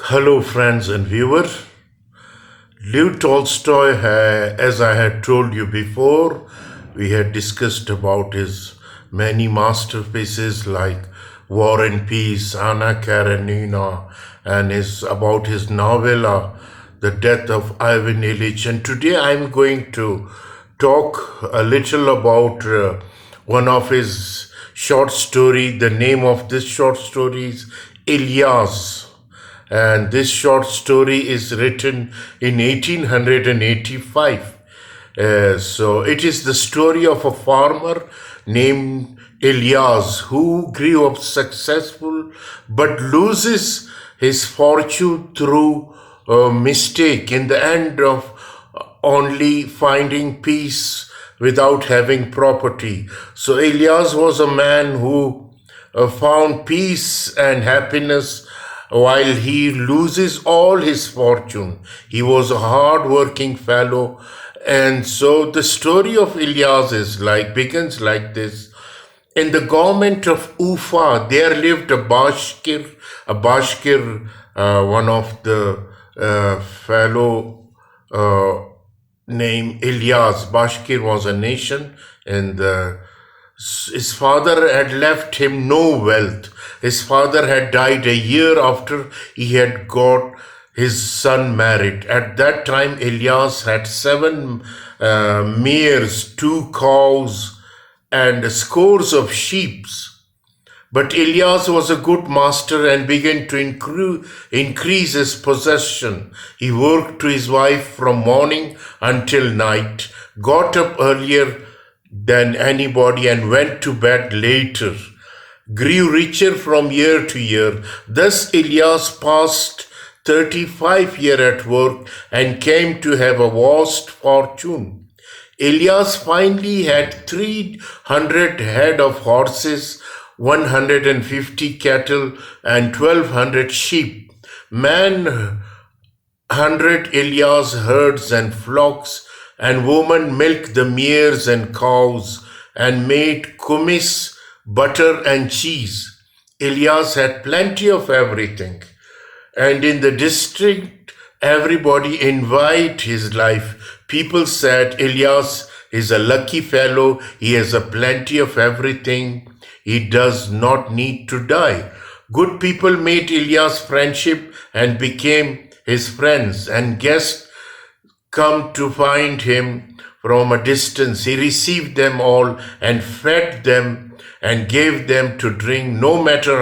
Hello, friends and viewers. Leo Tolstoy, as I had told you before, we had discussed about his many masterpieces like War and Peace, Anna Karenina, and about his novella, The Death of Ivan Ilyich. And today I'm going to talk a little about one of his short story. The name of this short story is Ilyaz. And this short story is written in 1885. So it is the story of a farmer named Ilyaz who grew up successful but loses his fortune through a mistake in the end of only finding peace without having property. So Ilyaz was a man who found peace and happiness while he loses all his fortune. He was a hard-working fellow. And so the story of Ilyaz begins like this. In the government of Ufa, there lived a Bashkir, one of the fellow named Ilyaz. Bashkir was a nation, and his father had left him no wealth. His father had died a year after he had got his son married. At that time, Ilyas had 7 mares, 2 cows, and scores of sheep. But Ilyas was a good master and began to increase his possession. He worked to his wife from morning until night, got up earlier than anybody and went to bed later, grew richer from year to year. Thus Ilyas passed 35 years at work and came to have a vast fortune. Ilyas finally had 300 head of horses, 150 cattle, and 1,200 sheep. Man, 100 Ilyas herds and flocks, and women milked the mares and cows and made kumis, butter and cheese. Ilyas had plenty of everything. And in the district, everybody envied his life. People said, Ilyas is a lucky fellow. He has a plenty of everything. He does not need to die. Good people made Ilyas friendship and became his friends, and guests come to find him from a distance. He received them all and fed them and gave them to drink, no matter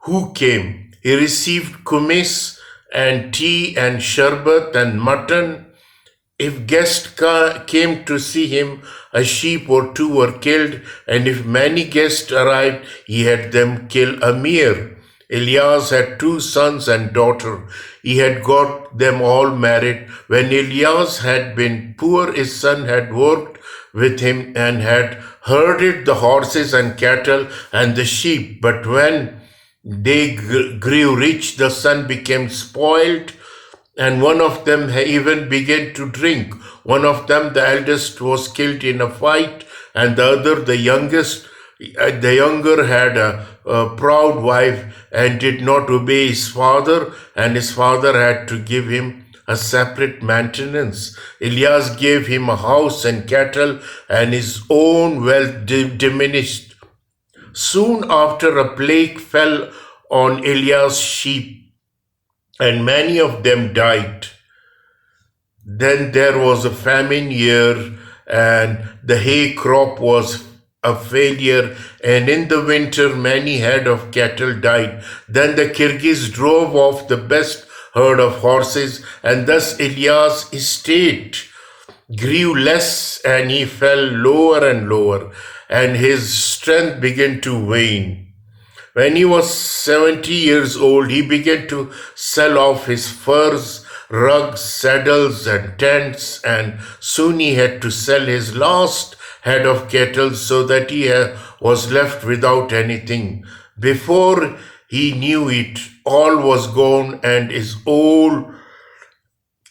who came. He received kumis and tea and sharbat and mutton. If guests came to see him, a sheep or 2 were killed, and if many guests arrived, he had them kill a mare. Ilyas had 2 sons and daughter. He had got them all married. When Ilyas had been poor, his son had worked with him and had herded the horses and cattle and the sheep. But when they grew rich, the son became spoiled, and one of them even began to drink. One of them, the eldest, was killed in a fight, and the other, the younger, had a proud wife and did not obey his father, and his father had to give him a separate maintenance. Ilyas gave him a house and cattle, and his own wealth diminished. Soon after, a plague fell on Ilyas' sheep, and many of them died. Then there was a famine year, and the hay crop was a failure, and in the winter many head of cattle died. Then the Kyrgyz drove off the best herd of horses, and thus Ilyas' estate grew less, and he fell lower and lower, and his strength began to wane. When he was 70 years old, he began to sell off his furs, rugs, saddles, and tents, and soon he had to sell his last head of cattle, so that he was left without anything. Before he knew it, all was gone, and his old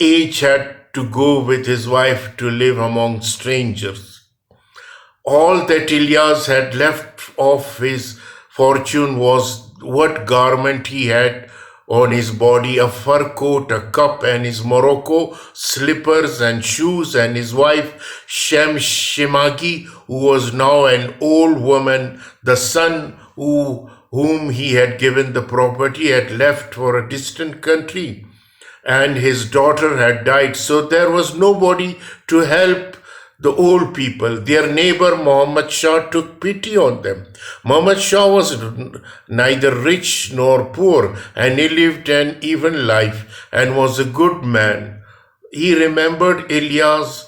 age had to go with his wife to live among strangers. All that Ilyas had left of his fortune was what garment he had on his body a fur coat, a cup, and his Morocco slippers and shoes, and his wife Shemagi, who was now an old woman, the son whom he had given the property had left for a distant country, and his daughter had died. So there was nobody to help the old people. Their neighbor Muhammad Shah took pity on them. Muhammad Shah was neither rich nor poor, and he lived an even life and was a good man. He remembered Ilyaz'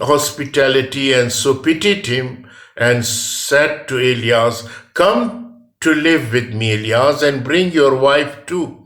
hospitality and so pitied him and said to Ilyaz, "Come to live with me, Ilyaz, and bring your wife too.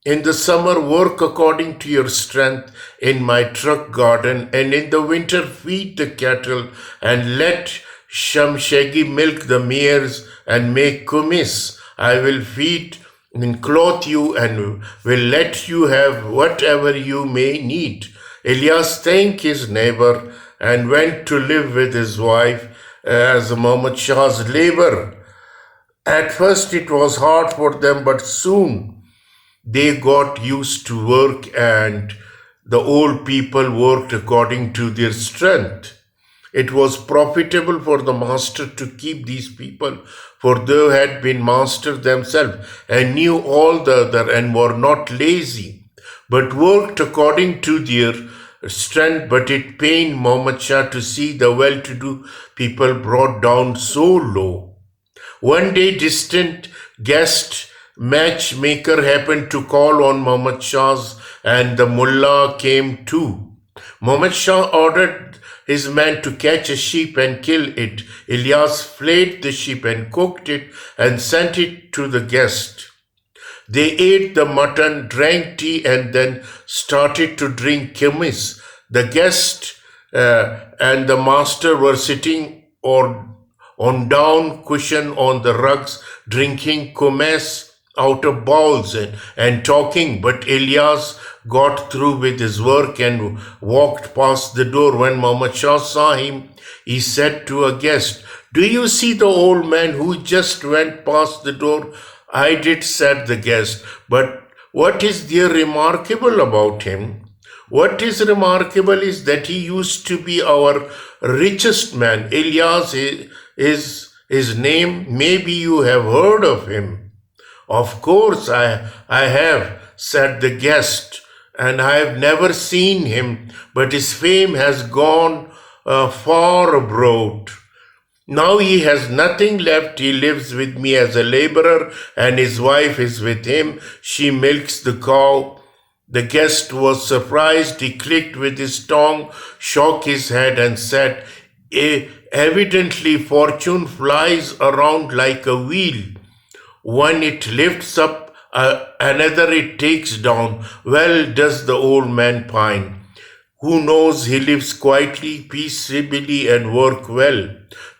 In the summer, work according to your strength in my truck garden, and in the winter, feed the cattle, and let Shamshagi milk the mares and make kumis. I will feed and clothe you, and will let you have whatever you may need." Ilyas thanked his neighbor and went to live with his wife as Muhammad Shah's labor. At first, it was hard for them, but soon they got used to work, and the old people worked according to their strength. It was profitable for the master to keep these people, for they had been masters themselves and knew all the other and were not lazy, but worked according to their strength. But it pained Muhammad Shah to see the well-to-do people brought down so low. One day, distant guest matchmaker happened to call on Muhammad Shah's, and the mullah came too. Muhammad Shah ordered his men to catch a sheep and kill it. Ilyas flayed the sheep and cooked it and sent it to the guest. They ate the mutton, drank tea, and then started to drink kumis. The guest and the master were sitting on down cushion on the rugs, drinking kumis out of bowls and talking, but Ilyas got through with his work and walked past the door. When Muhammad Shah saw him, he said to a guest, "Do you see the old man who just went past the door?" "I did," said the guest, "but what is there remarkable about him?" "What is remarkable is that he used to be our richest man. Ilyas is his name. Maybe you have heard of him." "Of course I have," said the guest, "and I have never seen him, but his fame has gone far abroad. Now he has nothing left. He lives with me as a laborer, and his wife is with him. She milks the cow." The guest was surprised. He clicked with his tongue, shook his head, and said, "Evidently fortune flies around like a wheel. One it lifts up, another it takes down. Well does the old man pine. Who knows, he lives quietly, peaceably, and work well."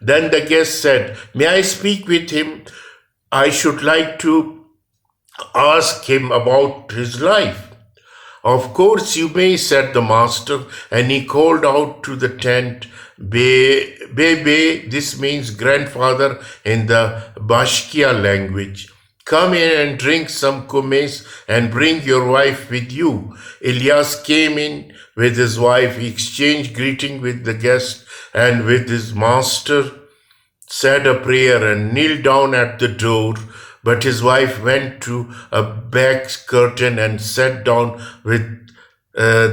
Then the guest said, "May I speak with him? I should like to ask him about his life." "Of course you may," said the master, and he called out to the tent, Bebe, this means grandfather in the Bashkia language. "Come in and drink some kumis and bring your wife with you." Ilyas came in with his wife. He exchanged greeting with the guest and with his master, said a prayer and kneeled down at the door. But his wife went to a back curtain and sat down with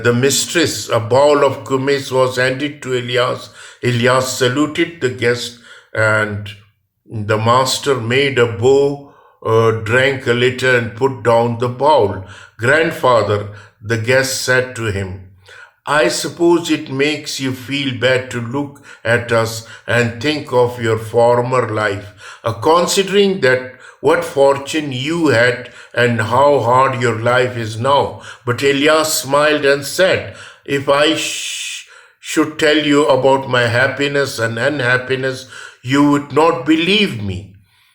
the mistress. A bowl of kumis was handed to Ilyas. Ilyas saluted the guest, and the master made a bow, drank a little, and put down the bowl. "Grandfather," the guest said to him, "I suppose it makes you feel bad to look at us and think of your former life, considering that what fortune you had and how hard your life is now." But Ilyas smiled and said, "If I should tell you about my happiness and unhappiness, you would not believe me.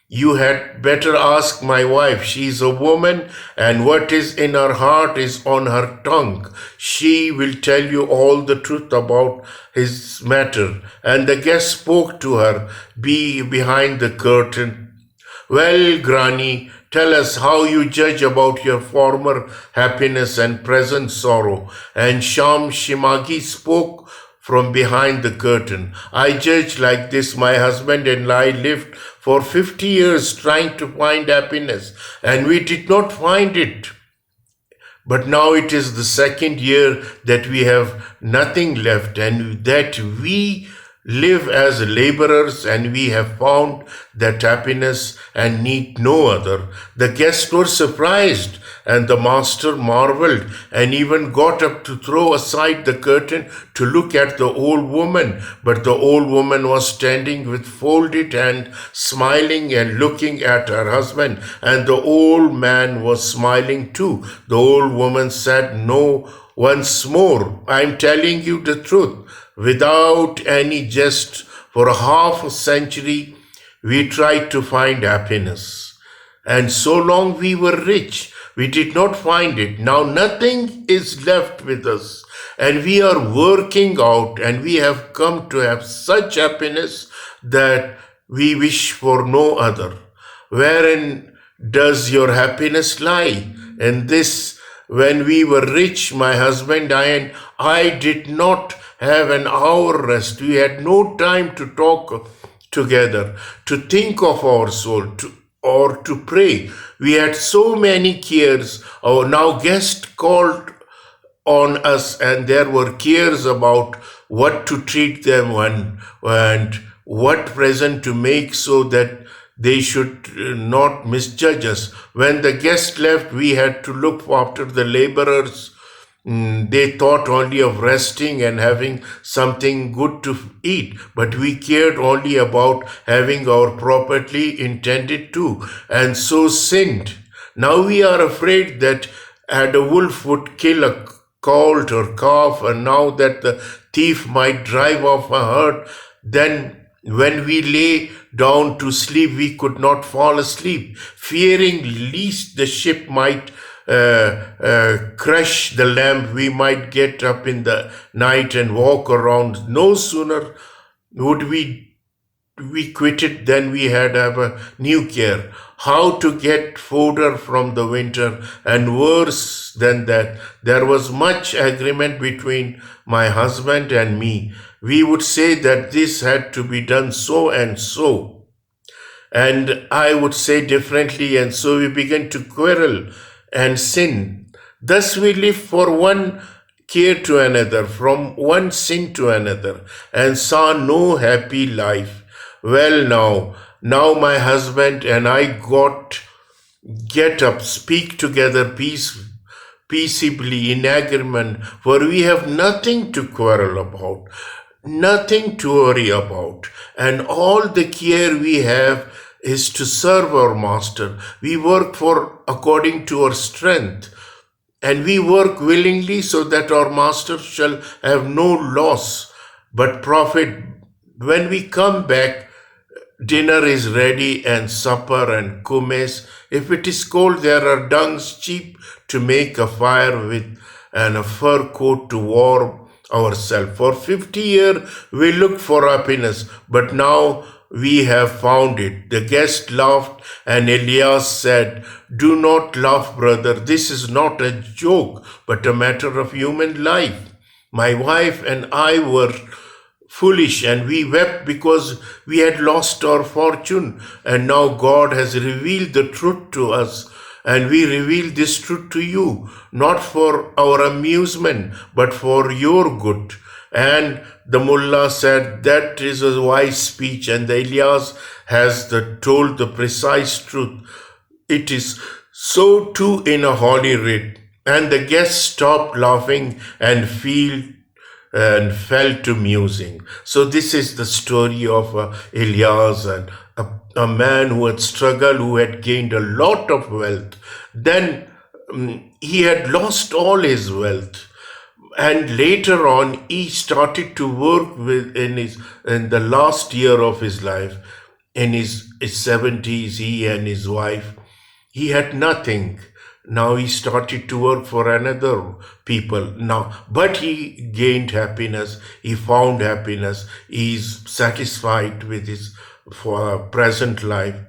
You had better ask my wife. She is a woman, and what is in her heart is on her tongue. She will tell you all the truth about his matter." And the guest spoke to her behind the curtain. "Well, Granny, Tell us how you judge about your former happiness and present sorrow. And Sham Shimagi spoke from behind the curtain. I judge like this. My husband and I lived for 50 years trying to find happiness, and we did not find it. But now it is the second year that we have nothing left, and that we live as laborers, and we have found that happiness and need no other. The guests were surprised, and the master marveled and even got up to throw aside the curtain to look at the old woman. But the old woman was standing with folded hand, smiling and looking at her husband, and the old man was smiling too. The old woman said, "No, once more, I am telling you the truth. Without any jest, for half a century, we tried to find happiness. And so long we were rich, we did not find it. Now nothing is left with us, and we are working out, and we have come to have such happiness that we wish for no other. Wherein does your happiness lie? In this, when we were rich, my husband and I did not have an hour rest. We had no time to talk together, to think of our soul, or to pray. We had so many cares. Our now guests called on us, and there were cares about what to treat them and what present to make so that they should not misjudge us. When the guests left, we had to look after the laborers. They thought only of resting and having something good to eat, but we cared only about having our property intended to, and so sinned. Now we are afraid that a wolf would kill a colt or calf, and now that the thief might drive off a herd, then when we lay down to sleep, we could not fall asleep, fearing lest the ship might crush the lamp. We might get up in the night and walk around. No sooner would we quit it than we had have a new care, how to get fodder from the winter. And worse than that, there was much agreement between my husband and me. We would say that this had to be done so and so, and I would say differently, and so we began to quarrel and sin. Thus we live for one care to another, from one sin to another, and saw no happy life. Well, now my husband and I get up, speak together peaceably in agreement, for we have nothing to quarrel about, nothing to worry about, and all the care we have is to serve our master. We work according to our strength, and we work willingly so that our master shall have no loss but profit. When we come back, dinner is ready, and supper and kumes. If it is cold, there are dungs cheap to make a fire with, and a fur coat to warm ourselves. For 50 years we looked for happiness, but now we have found it. The guest laughed, and Ilyas said, "Do not laugh, brother. This is not a joke, but a matter of human life. My wife and I were foolish, and we wept because we had lost our fortune. And now God has revealed the truth to us, and we reveal this truth to you, not for our amusement, but for your good." And the mullah said, "That is a wise speech," and the Ilyas has told the precise truth. It is so too in a holy writ. And the guests stopped laughing and fell to musing. So this is the story of Ilyas, and a man who had struggled, who had gained a lot of wealth. Then he had lost all his wealth. And later on, he started to work in the last year of his life, in his 70s, he and his wife. He had nothing. Now he started to work for another people. But he gained happiness. He found happiness. He's satisfied with his present life.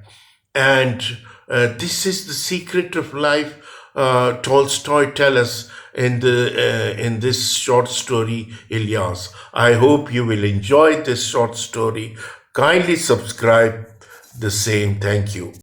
And This is the secret of life. Tolstoy tell us in this short story, Ilyas. I hope you will enjoy this short story. Kindly subscribe the same. Thank you.